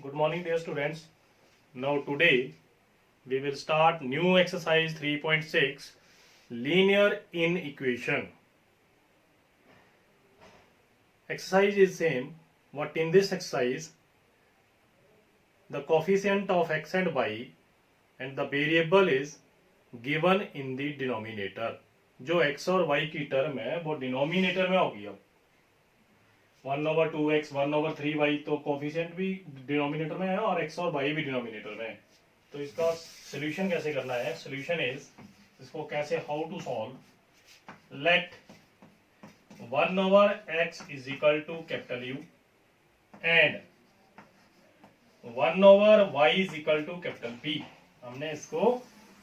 Good morning, dear students. Now today we will start new exercise 3.6 linear inequation. Exercise is same. What in this exercise the coefficient of x and y and the variable is given in the denominator. जो x और y की term है वो denominator में होगी. अब 1/2x 1/3y तो coefficient भी डिनोमिनेटर में है और x और y भी डिनोमिनेटर में है. तो इसका सोल्यूशन कैसे करना है? सोल्यूशन इज, इसको कैसे, how to solve. Let 1/x is equal to capital U and 1/y is equal to capital B. हमने इसको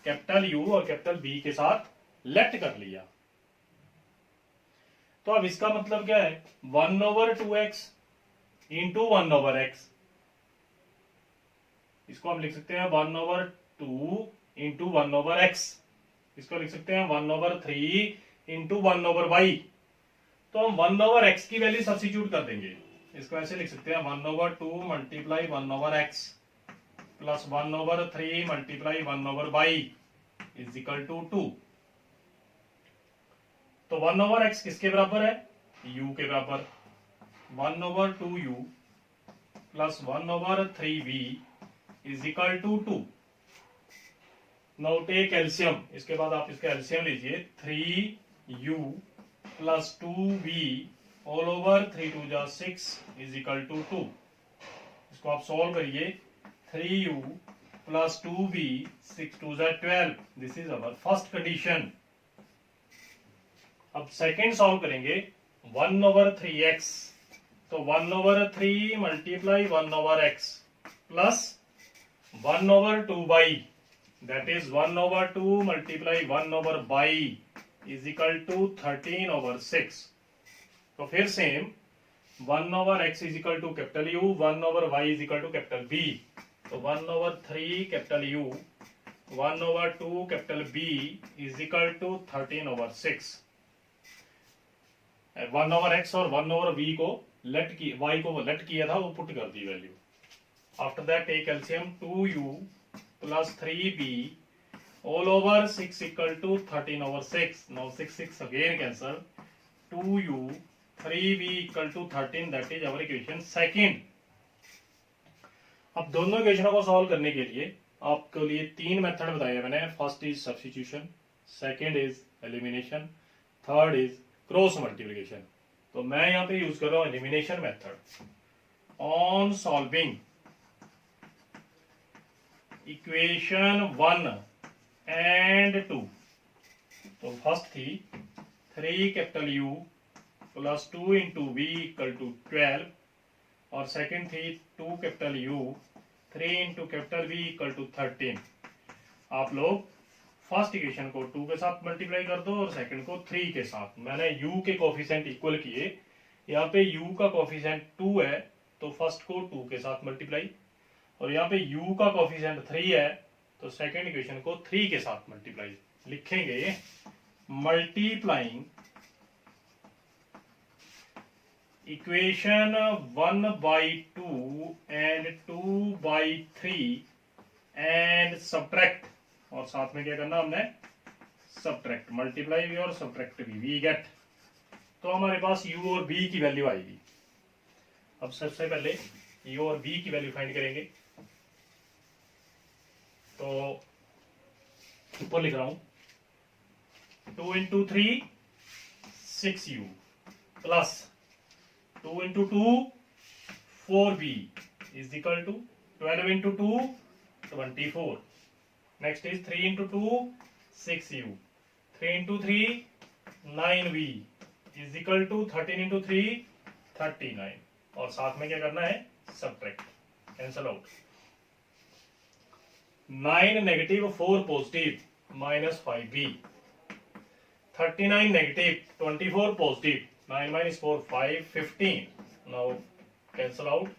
कैपिटल U और कैपिटल B के साथ लेट कर लिया. तो अब इसका मतलब क्या है? 1/2x into 1/x. इसको हम लिख सकते हैं 1/2 इंटू 1/x. इसको लिख सकते हैं 1/3 इंटू 1/y. तो हम 1/x की वैल्यू सब्स्टिट्यूट कर देंगे. इसको ऐसे लिख सकते हैं 1/2 multiply 1/x plus 1/3 multiply 1/y is equal to 2. तो 1/x किसके बराबर है? u के बराबर. 1/2u plus 1/3v is equal to 2. Now take LCM. इसके बाद आप इसका एलसीएम लीजिए. 3u plus 2v all over 3 2 जा 6 इज इक्वल टू 2. इसको आप सॉल्व करिए. 3u प्लस 2v 6 2 जा 12. This is our first condition. अब सेकेंड सॉल्व करेंगे. 1/3x. तो 1/3 multiply 1/x plus 1/2y that is 1/2 multiply 1/y is equal to 13/6. तो फिर same 1/x is equal to capital U, 1/y is equal to capital B. तो 1/3 capital U 1/2 capital B is equal to 13/6. 1/x और 1/v को late की, y को late किया था, वो पुट कर दी value. After that take LCM. 2u plus 3b all over 6 equal to 13/6. Now 6 again cancel. 2u 3b equal to 13. That is our equation second. अब दोनों इक्वेशनों को सॉल्व करने के लिए आपके लिए तीन मेथड बताए मैंने. First is substitution, second is elimination, third is cross multiplication. तो मैं यहां पे यूज कर रहा हूं elimination method. On solving equation 1 and 2. तो फर्स्ट थी 3 capital U plus 2 into V equal to 12 और सेकंड थी 2 capital U 3 into capital V equal to 13. आप लोग फर्स्ट इक्वेशन को 2 के साथ मल्टीप्लाई कर दो और सेकंड को 3 के साथ. मैंने u के कोफिशिएंट इक्वल किए. यहाँ पे u का कोफिशिएंट 2 है तो फर्स्ट को 2 के साथ मल्टीप्लाई, और यहाँ पे u का कोफिशिएंट 3 है तो सेकंड इक्वेशन को 3 के साथ मल्टीप्लाई. लिखेंगे multiplying equation 1/2 and 2/3 and subtract. और साथ में क्या करना हमने? सब्ट्रैक्ट. मल्टीप्लाई भी और सब्ट्रैक्ट भी. We get. तो हमारे पास u और v की वैल्यू आएगी. अब सबसे पहले u और v की वैल्यू फाइंड करेंगे. तो ऊपर लिख रहा हूं 2 into 3 6u plus 2 into 2 4v is equal to 12 into 2 24. Next is 3 into 2 6u. 3 into 3 9v is equal to 13 into 3 39. और साथ में क्या करना है? Subtract. Cancel out. 9 negative 4 positive minus 5v. 39 negative 24 positive 9 minus 4 5 15. Now cancel out.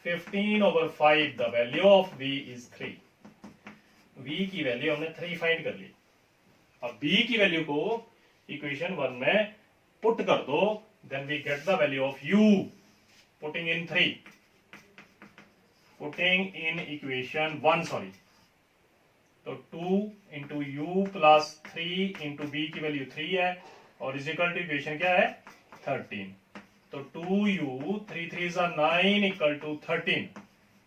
15/5. The value of v is 3. v की value हमने 3 find कर ली. अब b की वैल्यू को इक्वेशन 1 में पुट कर दो. then we get the value of u, putting in 3. Putting in equation 1 sorry, तो 2 into U plus 3 into B की वैल्यू 3 है और इजिकल टू इक्वेशन क्या है 13, तो 2u 3 3 9 इक्वल टू 13,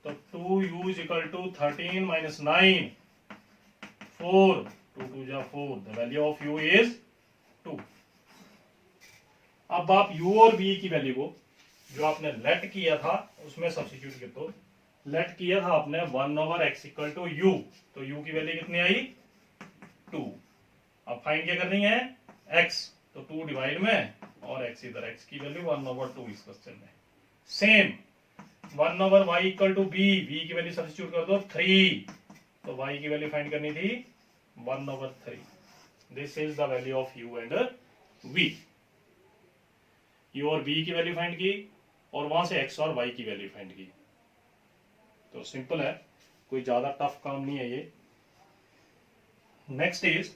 तो 2u is equal to 13 minus 9, 4, 2 2 जा 4, the value of u is 2। अब आप u और v की वैल्यू को जो आपने लेट किया था उसमें सब्स्टिट्यूट कर दो। लेट किया था आपने 1 over X equal to U, तो u की वैल्यू कितनी आई 2। अब फाइंड क्या करनी है x, तो 2 डिवाइड में और x इधर, x की वैल्यू 1 ओवर 2 इस क्वेश्चन में। Same 1 over y equal to b, v की वैल्यू सब्स्टिट्यूट कर दो 3, तो y की वैल्यू फाइंड करनी थी 1 over 3। This is the value of u and v। u और v की वैल्यू फाइंड की और वहां से x और y की वैल्यू फाइंड की। तो सिंपल है, कोई ज्यादा टफ काम नहीं है ये। Next is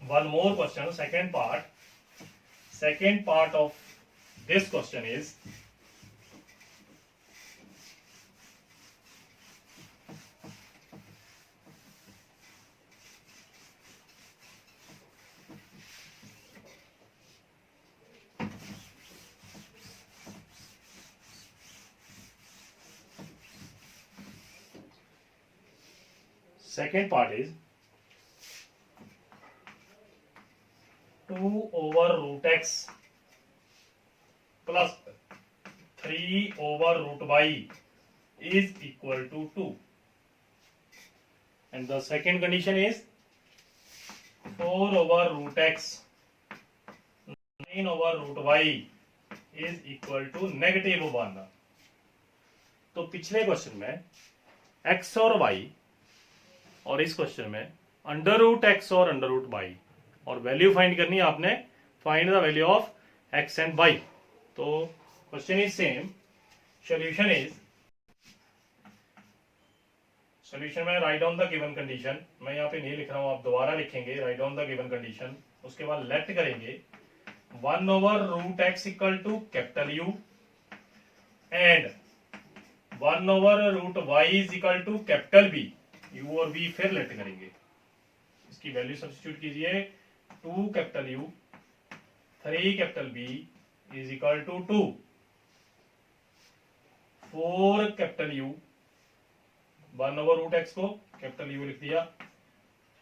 one more question, second part. Second part of this question is second part is 2 over root x plus 3 over root y is equal to 2, and the second condition is 4 over root x 9 over root y is equal to negative 1। तो पिछले question में x और y और इस question में under root X और under root Y, और value find करनी है आपने, find the value of X and Y. तो question is same, solution is, solution में write down the given condition, मैं यहाँ पे नहीं लिख रहा हूं, आप दोबारा लिखेंगे write down the given condition, उसके बाद लेट करेंगे 1 over root X equal to capital U and 1 over root Y is equal to capital B, u और v फिर लेट करेंगे, इसकी वैल्यू सब्स्टिट्यूट कीजिए 2 capital U 3 capital B is equal to 2, 4 capital U 1 over root X को capital U लिख दिया,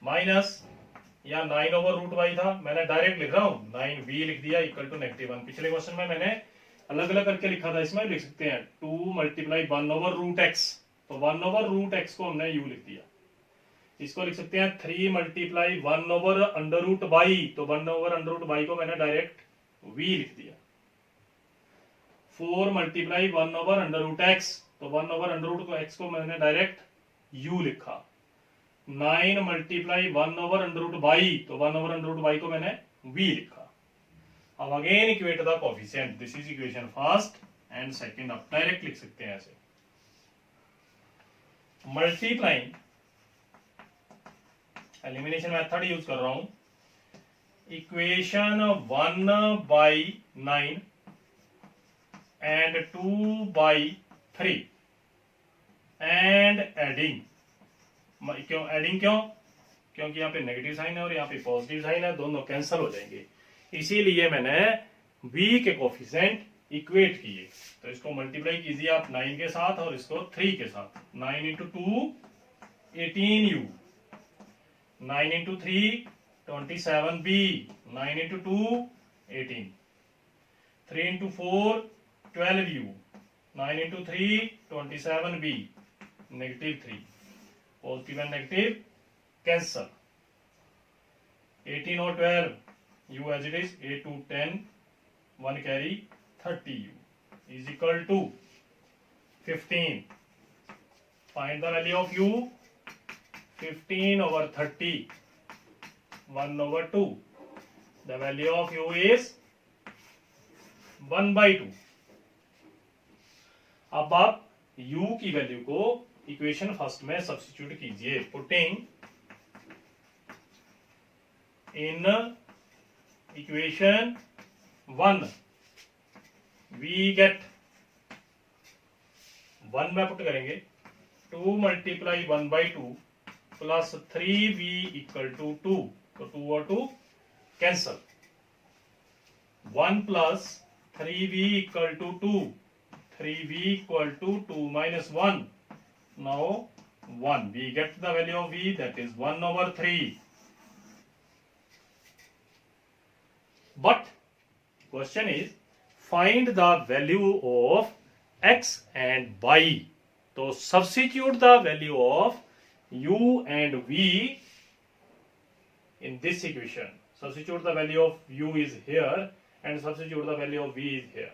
minus या 9 ओवर रूट y था, मैंने डायरेक्ट लिख रहा हूं 9v लिख दिया इक्वल टू -1। पिछले क्वेश्चन में मैंने अलग अलग करके लिखा था, इसमें लिख सकते हैं 2 मल्टीप्लाई 1 ओवर रूट एक्स, तो 1 ओवर रूट एक्स को हमने u लिख दिया। इसको लिख सकते हैं 3 multiply 1 over under root Y, तो 1 ओवर अंडर रूट वाई को मैंने डायरेक्ट v लिख दिया। 4 multiply 1 over under root X, तो 1 ओवर अंडर रूट एक्स को मैंने डायरेक्ट u लिखा। 9 multiply 1 over under root Y, तो 1 ओवर अंडर रूट वाई को मैंने v लिखा। अब again equate the coefficient, this is equation first and second, आप डायरेक्ट लिख सकते हैं ऐसे। मल्टीप्लाइंग, एलिमिनेशन मेथड यूज कर रहा हूं, equation 1 by 9 and 2 by 3 and adding. क्यों एडिंग, क्योंकि यहाँ पे नेगेटिव साइन है और यहाँ पे पॉजिटिव साइन है, दोनों कैंसिल हो जाएंगे, इसीलिए मैंने v के कोफिशिएंट इक्वेट किए। तो इसको मल्टीप्लाई कीजिए आप 9 के साथ और इसको 3 के साथ, 9 into 2 18u, 9 into 3 27b, 9 into 2 18, 3 into 4 12u, 9 into 3 27b, -3, positive and negative cancel, 18 और 12 u as it is, 8 2 10, 1 carry 30u is equal to 15. Find the value of u, 15 over 30, 1 over 2. The value of u is 1 by 2. अब आप u की value को equation first में substitute कीजिए, putting in equation 1 we get 1 में put करेंगे 2 multiply 1/2 plus 3v equal to 2, तो 2 और 2 cancel. 1 plus 3v equal to 2, 3v equal to 2 minus 1, now 1, we get the value of v, that is 1/3. But question is find the value of x and y. So substitute the value of u and v in this equation. Substitute the value of u is here and substitute the value of v is here.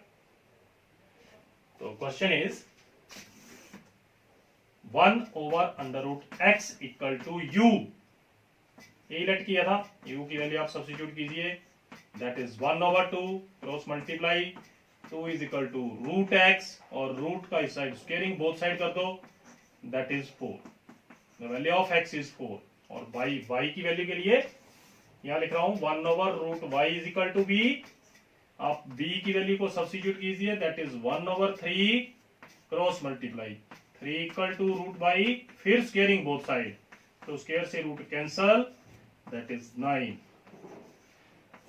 So question is 1/√x equal to u, यही let किया था, u की value आप substitute कीजिए, that is 1/2 cross multiply 2 is equal to √x और root का इस side squaring both side कर दो, that is 4। The value of x is 4 और y की वैल्यू के लिए यहां लिख रहा हूं 1/√y is equal to b। आप b की वैल्यू को सब्स्टिट्यूट कीजिए, that is 1/3 cross multiply 3 equal to √y, फिर स्क्वेयरिंग बोथ साइड, तो स्क्वेयर से root cancel, that is 9।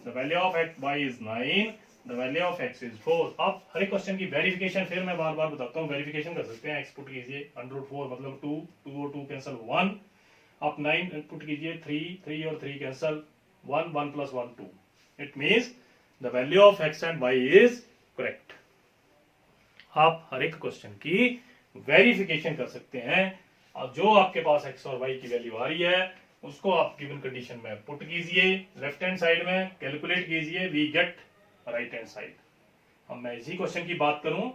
The value of y is 9, the value of x is 4। अब हर एक question की वेरिफिकेशन फिर मैं बार बार बताता हूँ, वेरिफिकेशन कर सकते हैं। x पुट कीजिए √4 मतलब 2, 2 और 2 कैंसल 1, आप 9 पुट कीजिए 3 और 3 cancel 1, 1 plus 1 2, it means the value of x and y is correct. आप हर एक क्वेश्चन की वेरिफिकेशन कर सकते हैं और जो आपके पास x और y की वैल्यू आ रही है उसको आप गिवन कंडीशन में पुट कीजिए, लेफ्ट हैंड साइड में कैलकुलेट कीजिए, we get right hand side. अब मैं इसी क्वेश्चन की बात करूं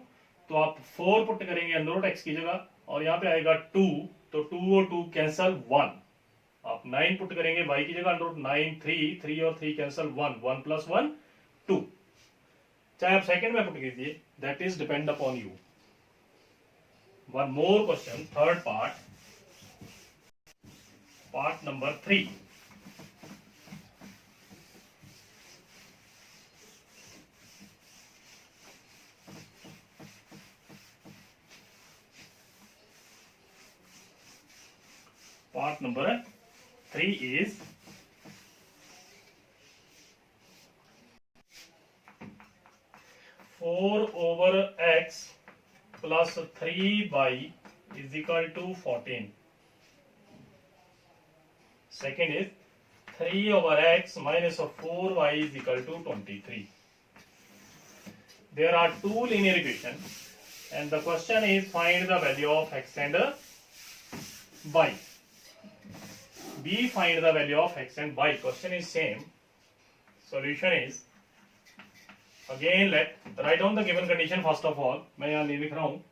तो आप 4 पुट करेंगे √x की जगह और यहाँ पे आएगा 2, तो 2 और 2 कैंसल 1। आप 9 पुट करेंगे y की जगह √9, 3 और 3 कैंसल 1, 1 प्लस 1 2। चाहे आप सेकंड में पुट कीजिए, that is depend upon you. One more question, third part, part number 3. Part number 3 is 4/x plus 3y is equal to 14. Second is 3/x minus of 4y is equal to 23. There are two linear equations and the question is find the value of x and y. We find the value of x and y. Question is same. Solution is again let write down the given condition first of all. मैं यहाँ नहीं लिख रहा हूँ,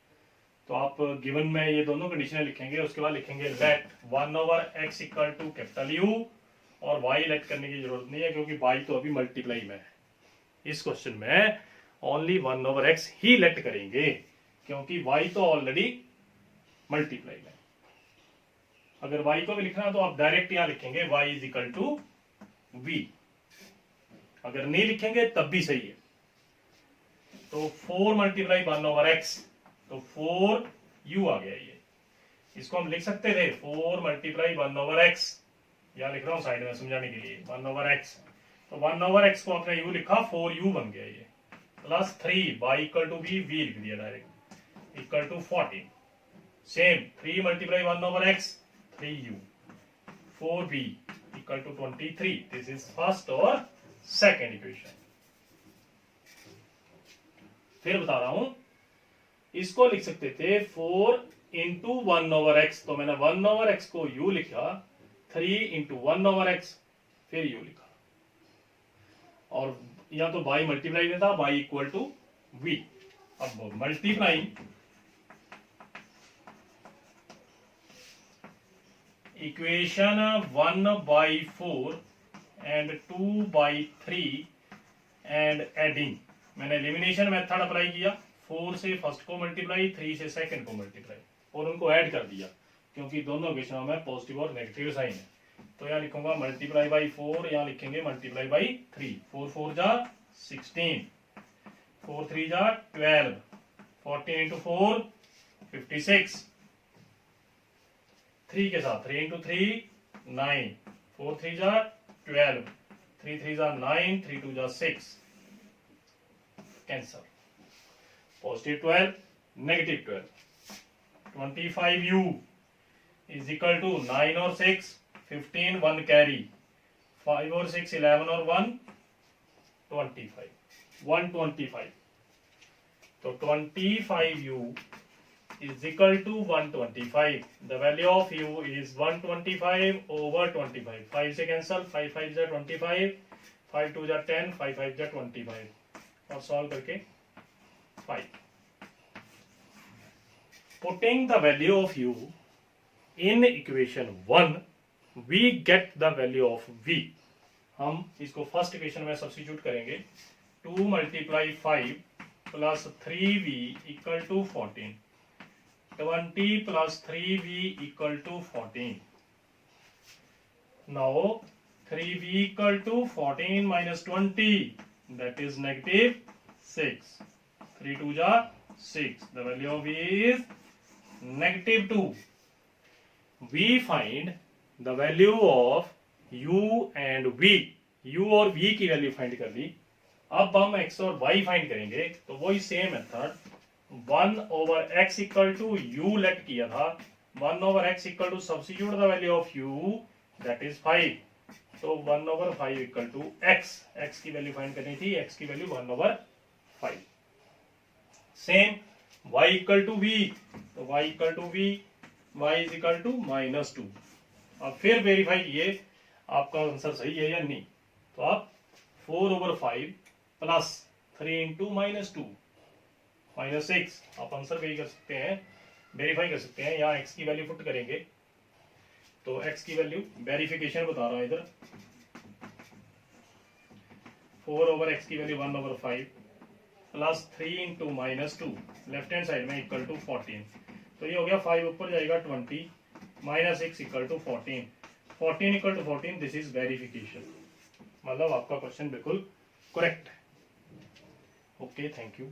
तो आप given में ये दोनों कंडीशनें लिखेंगे, उसके बाद लिखेंगे let 1/x equal to capital U और y लेट करने की जरूरत नहीं है क्योंकि y तो अभी मल्टीप्लाई में है। इस क्वेश्चन में ओनली 1/x ही लेट करेंगे क्योंकि y तो ऑलरेडी मल्टीप्लाई में। अगर y को भी लिखना है तो आप डायरेक्ट यहाँ लिखेंगे y is equal to v, अगर नहीं लिखेंगे तब भी सही है। तो 4 मल्टीप्लाई 1/x, तो 4u आ गया। ये इसको हम लिख सकते थे 4 मल्टीप्लाई 1/x, यहां लिख रहा हूं साइड में समझाने के लिए 1/x, तो 1/x को आपने u लिखा, 4u बन गया ये, plus 3 y equal to v लिख दिया direct, equal to 14। Same 3 multiply 1/x 3u, 4v equal to 23। This is first और सेकेंड इक्वेशन। फिर बता रहा हूं, इसको लिख सकते थे 4 इंटू 1/x, तो मैंने 1/x को u लिखा, 3 इंटू 1/x फिर u लिखा, और या तो y मल्टीप्लाई में था, y इक्वल टू v। अब multiply equation 1/4 and 2/3 and adding, मैंने एलिमिनेशन मेथड अप्लाई किया, 4 से फर्स्ट को मल्टीप्लाई, 3 से सेकंड को मल्टीप्लाई और उनको ऐड कर दिया क्योंकि दोनों इक्वेशनों में पॉजिटिव और नेगेटिव साइन है। तो यहाँ लिखूंगा मल्टीप्लाई बाई 4, यहाँ लिखेंगे मल्टीप्लाई बाई 3, 4 4 जा 16, 4 3 जा 12, 14 इंटू 4 56, 3 के साथ 3 into 3 9, 4 3 जा 12, 3 3 जा 9, 3 2 जा 6, cancer. Positive 12, negative 12. 25u is equal to 9 or 6, 15, 1 carry, 5 or 6, 11 or 1, 25, 125. So 25u is equal to 125. The value of u is 125 over 25. 5 से cancel, 5 5 जा 25, 5 2 जा 10, 5 5 जा 25. और solve करके 5. Putting the value of u in equation 1, we get the value of v. हम इसको first equation में substitute करेंगे. 2 multiply 5 plus 3v equal to 14. 20 plus 3v equal to 14. Now 3v equal to 14 minus 20, that is negative 6. 3 2 ja 6. The value of v is negative 2. We find the value of u and v. u और v की value find कर ली. अब हम x और y find करेंगे. तो वही same method 1 over x equal to u let किया था. 1 over x equal to substitute the value of u, that is 5. तो 1 over 5 equal to x. x की वैल्यू फाइंड करनी थी. x की value 1 over 5. Same y equal to v. तो y equal to v, y is equal to -2. अब फिर verify कीजिए आपका आंसर सही है या नहीं. तो आप 4 over 5 प्लस 3 into -2 -6. आप आंसर वेरी कर सकते हैं, वेरीफाई कर सकते हैं. यहाँ x की वैल्यू पुट करेंगे तो x की वैल्यू वेरिफिकेशन बता रहा हूं इधर. 4 over x की value 1 over 5 plus 3 into -2 left hand side में इक्वल टू 14. तो ये हो गया 5 ऊपर जाएगा 20 -6 equal to 14. 14 equal to 14. This is verification. मतलब आपका क्वेश्चन बिल्कुल करेक्ट है. Okay, thank you.